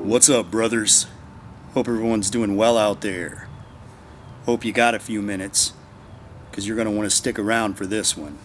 What's up, brothers? Hope everyone's doing well out there. Hope you got a few minutes, because you're going to want to stick around for this one.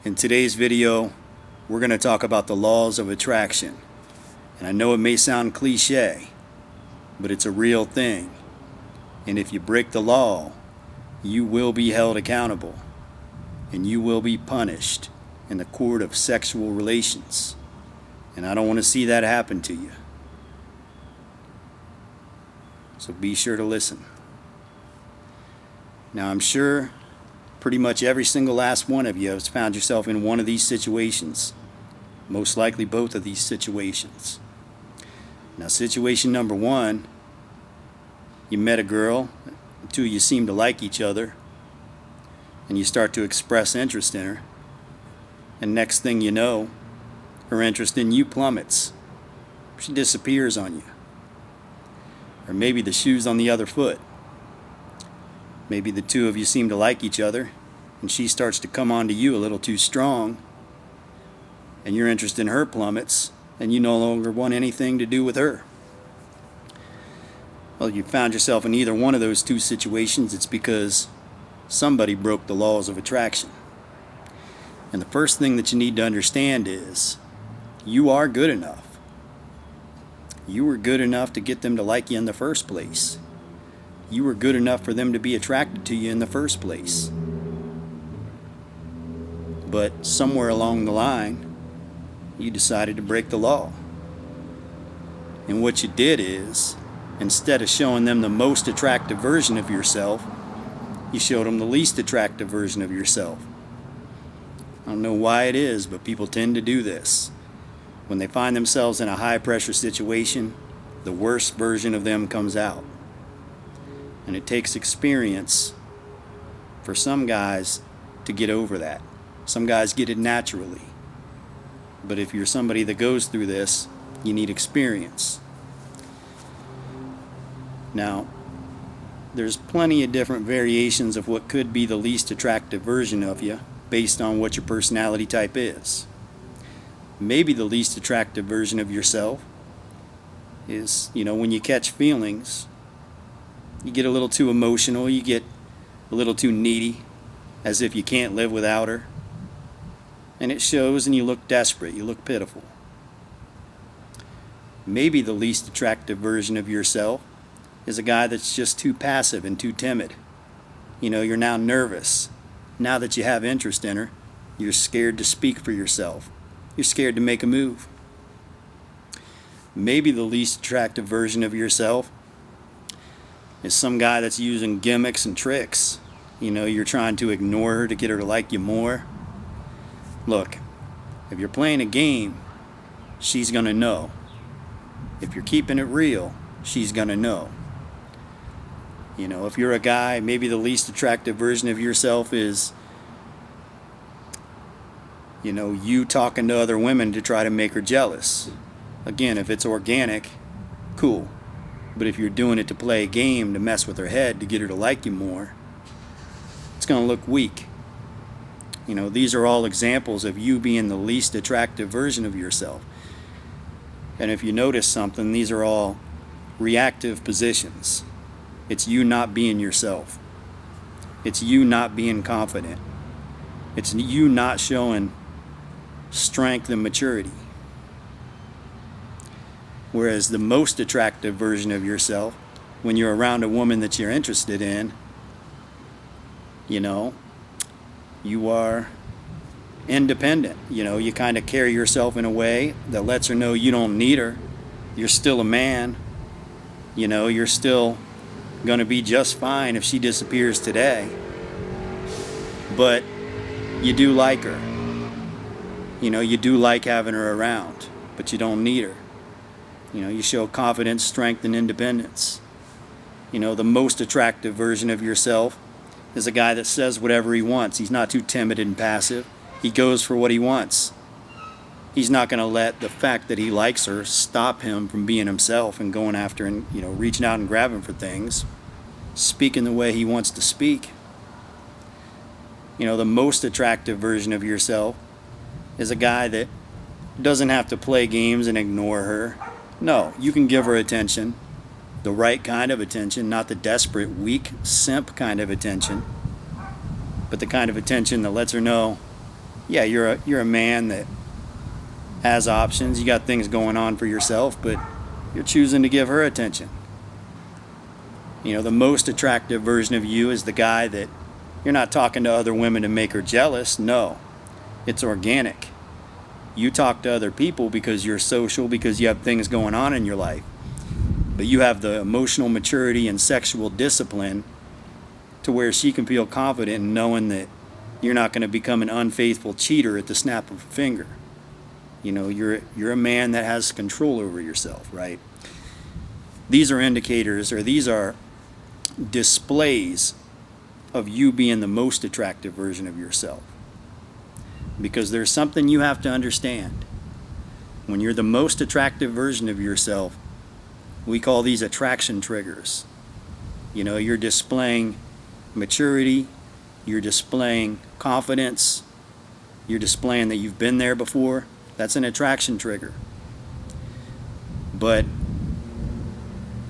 In today's video, we're going to talk about the laws of attraction. And I know it may sound cliche, but it's a real thing. And if you break the law, you will be held accountable, and you will be punished in the court of sexual relations. And I don't want to see that happen to you. So be sure to listen. Now, I'm sure pretty much every single last one of you has found yourself in one of these situations. Most likely both of these situations. Now, situation number one, you met a girl, the two of you seem to like each other, and you start to express interest in her, and next thing you know, her interest in you plummets. She disappears on you. Or maybe the shoe's on the other foot. Maybe the two of you seem to like each other, and she starts to come on to you a little too strong, and your interest in her plummets, and you no longer want anything to do with her. Well, if you found yourself in either one of those two situations, it's because somebody broke the laws of attraction. And the first thing that you need to understand is you are good enough. You were good enough to get them to like you in the first place. You were good enough for them to be attracted to you in the first place. But somewhere along the line, you decided to break the law. And what you did is, instead of showing them the most attractive version of yourself, you showed them the least attractive version of yourself. I don't know why it is, but people tend to do this. When they find themselves in a high-pressure situation, the worst version of them comes out. And it takes experience for some guys to get over that. Some guys get it naturally. But if you're somebody that goes through this, you need experience. Now, there's plenty of different variations of what could be the least attractive version of you based on what your personality type is. Maybe the least attractive version of yourself is, when you catch feelings, you get a little too emotional, you get a little too needy, as if you can't live without her. And it shows, and you look desperate, you look pitiful. Maybe the least attractive version of yourself is a guy that's just too passive and too timid. You're now nervous. Now that you have interest in her, you're scared to speak for yourself. You're scared to make a move. Maybe the least attractive version of yourself is some guy that's using gimmicks and tricks. You're trying to ignore her to get her to like you more. Look, if you're playing a game, she's gonna know. If you're keeping it real, she's gonna know. If you're a guy, maybe the least attractive version of yourself is you talking to other women to try to make her jealous. Again, if it's organic, cool. But if you're doing it to play a game, to mess with her head, to get her to like you more, it's going to look weak. These are all examples of you being the least attractive version of yourself. And if you notice something, these are all reactive positions. It's you not being yourself. It's you not being confident. It's you not showing strength and maturity. Whereas the most attractive version of yourself, when you're around a woman that you're interested in, you are independent. You kind of carry yourself in a way that lets her know you don't need her. You're still a man. You're still going to be just fine if she disappears today. But you do like her. You do like having her around, but you don't need her. You show confidence, strength, and independence. The most attractive version of yourself is a guy that says whatever he wants. He's not too timid and passive. He goes for what he wants. He's not going to let the fact that he likes her stop him from being himself and going after and, reaching out and grabbing for things, speaking the way he wants to speak. The most attractive version of yourself is a guy that doesn't have to play games and ignore her. No, you can give her attention, the right kind of attention, not the desperate, weak, simp kind of attention, but the kind of attention that lets her know, yeah, you're a man that has options, you got things going on for yourself, but you're choosing to give her attention. You know, the most attractive version of you is the guy that you're not talking to other women to make her jealous. No, it's organic. You talk to other people because you're social, because you have things going on in your life. But you have the emotional maturity and sexual discipline to where she can feel confident in knowing that you're not going to become an unfaithful cheater at the snap of a finger. You know, you're a man that has control over yourself, right? These are indicators, or these are displays of you being the most attractive version of yourself. Because there's something you have to understand. When you're the most attractive version of yourself, we call these attraction triggers. You know, you're displaying maturity, you're displaying confidence, you're displaying that you've been there before. That's an attraction trigger. But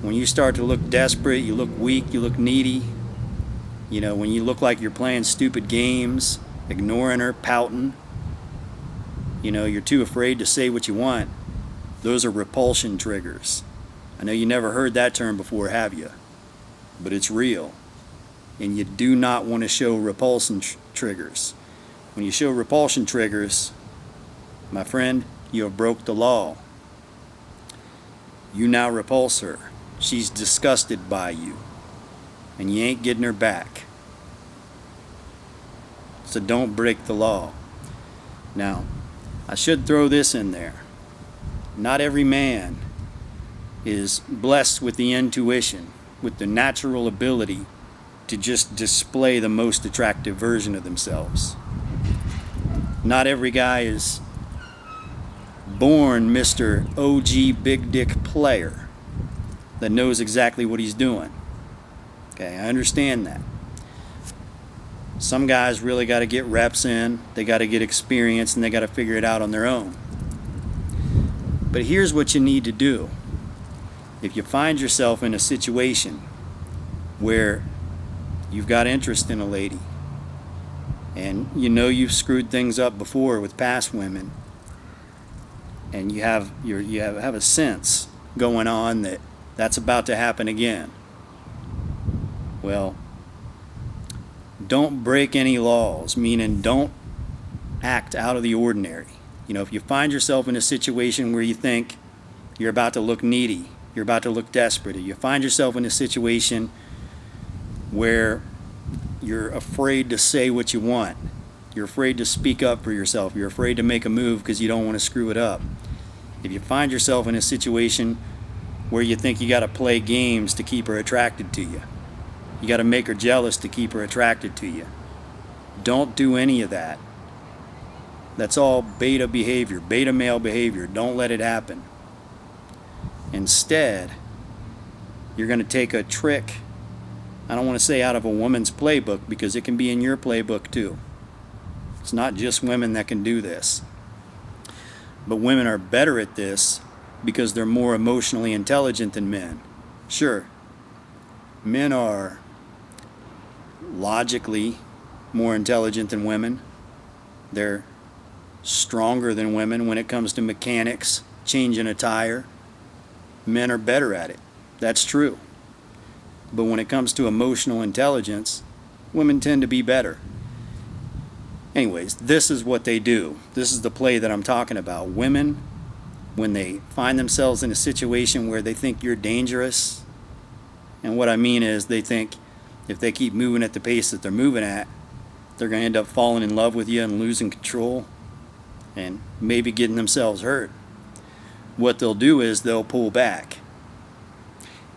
when you start to look desperate, you look weak, you look needy, you know, when you look like you're playing stupid games, ignoring her, pouting, you know, you're too afraid to say what you want, those are repulsion triggers. I know you never heard that term before, have you? But it's real. And you do not want to show repulsion triggers. When you show repulsion triggers, my friend, you have broke the law. You now repulse her. She's disgusted by you. And you ain't getting her back. So don't break the law. Now, I should throw this in there. Not every man is blessed with the intuition, with the natural ability to just display the most attractive version of themselves. Not every guy is born Mr. OG Big Dick Player that knows exactly what he's doing. Okay, I understand that. Some guys really got to get reps in, they got to get experience, and they got to figure it out on their own. But here's what you need to do. If you find yourself in a situation where you've got interest in a lady, and you know you've screwed things up before with past women, and you have a sense going on that that's about to happen again, well, don't break any laws, meaning don't act out of the ordinary. You know, if you find yourself in a situation where you think you're about to look needy, you're about to look desperate, you find yourself in a situation where you're afraid to say what you want, you're afraid to speak up for yourself, you're afraid to make a move because you don't want to screw it up. If you find yourself in a situation where you think you got to play games to keep her attracted to you, you got to make her jealous to keep her attracted to you, don't do any of that. That's all beta behavior, beta male behavior. Don't let it happen. Instead, you're going to take a trick, I don't want to say out of a woman's playbook, because it can be in your playbook too. It's not just women that can do this. But women are better at this because they're more emotionally intelligent than men. Sure, men are logically more intelligent than women. They're stronger than women when it comes to mechanics, changing a tire. Men are better at it. That's true. But when it comes to emotional intelligence, women tend to be better. Anyways, this is what they do. This is the play that I'm talking about. Women, when they find themselves in a situation where they think you're dangerous, and what I mean is they think if they keep moving at the pace that they're moving at, they're going to end up falling in love with you and losing control and maybe getting themselves hurt. What they'll do is they'll pull back.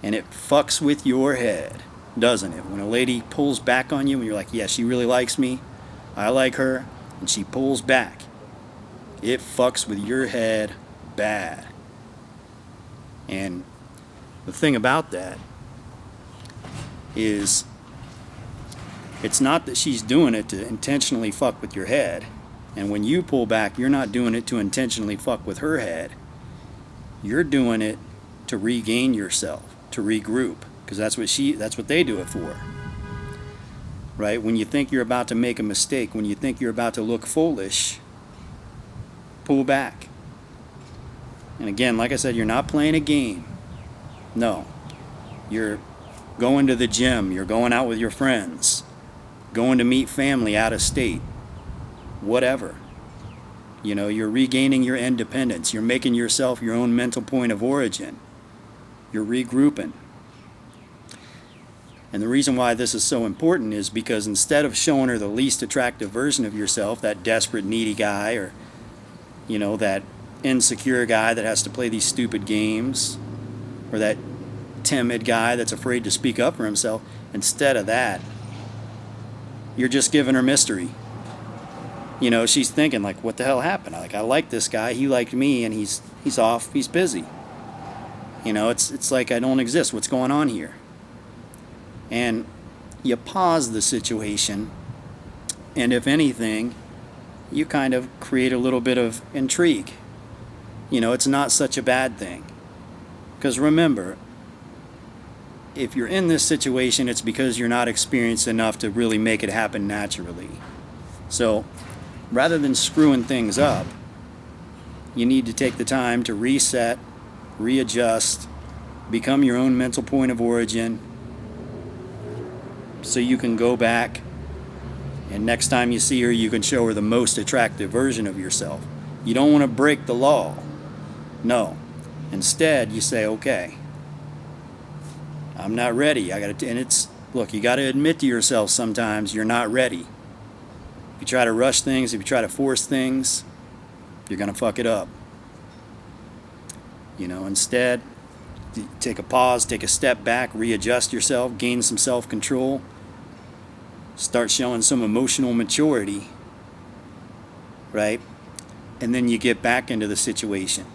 And it fucks with your head, doesn't it? When a lady pulls back on you and you're like, yeah, she really likes me, I like her, and she pulls back, it fucks with your head bad. And the thing about that is it's not that she's doing it to intentionally fuck with your head. And when you pull back, you're not doing it to intentionally fuck with her head. You're doing it to regain yourself, to regroup, because that's what they do it for. Right? When you think you're about to make a mistake, when you think you're about to look foolish, pull back. And again, like I said, you're not playing a game. No. You're going to the gym, you're going out with your friends, going to meet family out of state, whatever. You're regaining your independence. You're making yourself your own mental point of origin. You're regrouping. And the reason why this is so important is because instead of showing her the least attractive version of yourself, that desperate, needy guy, or, that insecure guy that has to play these stupid games, or that timid guy that's afraid to speak up for himself, instead of that, you're just giving her mystery. She's thinking, like, what the hell happened? Like, I like this guy, he liked me, and he's off, he's busy. It's like I don't exist. What's going on here? And you pause the situation, and if anything, you kind of create a little bit of intrigue. It's not such a bad thing. Because remember, if you're in this situation, it's because you're not experienced enough to really make it happen naturally. So, rather than screwing things up, you need to take the time to reset, readjust, become your own mental point of origin, so you can go back, and next time you see her, you can show her the most attractive version of yourself. You don't want to break the law. No. Instead, you say, okay, I'm not ready. Look, you got to admit to yourself sometimes you're not ready. If you try to rush things, if you try to force things, you're going to fuck it up. Instead, take a pause, take a step back, readjust yourself, gain some self-control, start showing some emotional maturity, right? And then you get back into the situation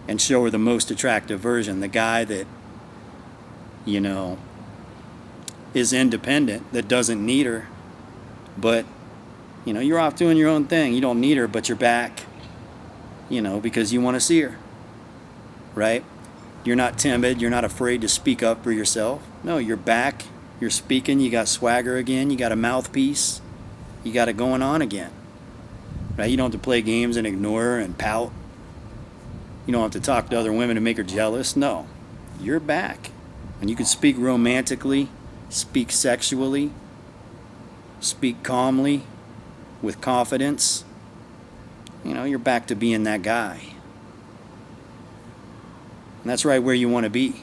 and show her the most attractive version, the guy that, is independent, that doesn't need her, but, you're off doing your own thing. You don't need her, but you're back, because you want to see her, right? You're not timid. You're not afraid to speak up for yourself. No, you're back. You're speaking. You got swagger again. You got a mouthpiece. You got it going on again, right? You don't have to play games and ignore her and pout. You don't have to talk to other women to make her jealous. No, you're back. And you can speak romantically, speak sexually, speak calmly, with confidence. You're back to being that guy. And that's right where you want to be.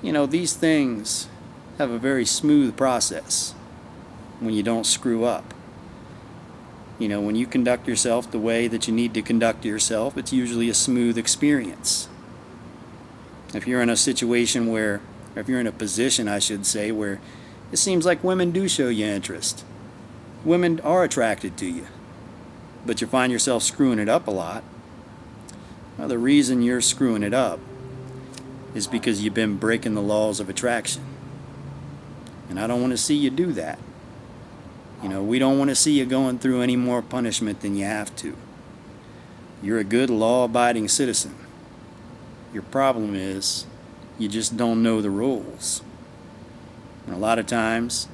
These things have a very smooth process when you don't screw up. When you conduct yourself the way that you need to conduct yourself, it's usually a smooth experience. If you're in a situation where, if you're in a position, I should say, where it seems like women do show you interest, women are attracted to you, but you find yourself screwing it up a lot, well, the reason you're screwing it up is because you've been breaking the laws of attraction. And I don't want to see you do that. We don't want to see you going through any more punishment than you have to. You're a good law-abiding citizen. Your problem is you just don't know the rules. And a lot of times,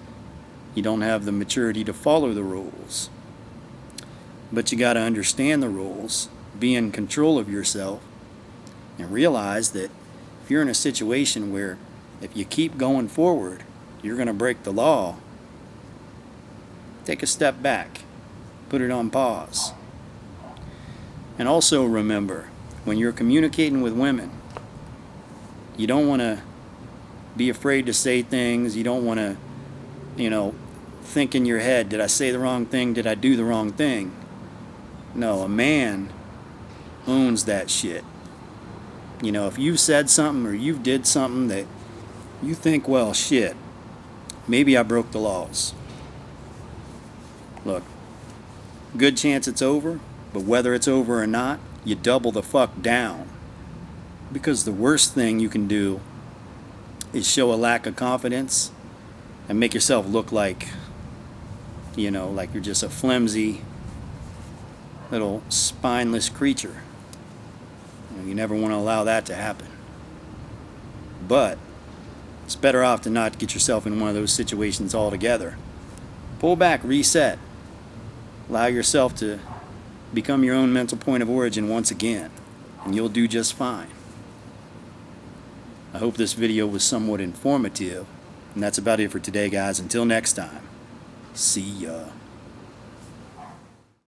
you don't have the maturity to follow the rules. But you got to understand the rules, be in control of yourself, and realize that if you're in a situation where if you keep going forward, you're going to break the law, take a step back, put it on pause. And also remember, when you're communicating with women, you don't want to be afraid to say things. You don't want to, think in your head, did I say the wrong thing? Did I do the wrong thing? No, a man owns that shit. If you've said something or you did something that you think, well, shit, maybe I broke the laws. Look, good chance it's over, but whether it's over or not, you double the fuck down. Because the worst thing you can do is show a lack of confidence and make yourself look like, like you're just a flimsy, little spineless creature. You never want to allow that to happen. But it's better off to not get yourself in one of those situations altogether. Pull back, reset. Allow yourself to become your own mental point of origin once again, and you'll do just fine. I hope this video was somewhat informative, and that's about it for today, guys. Until next time, see ya.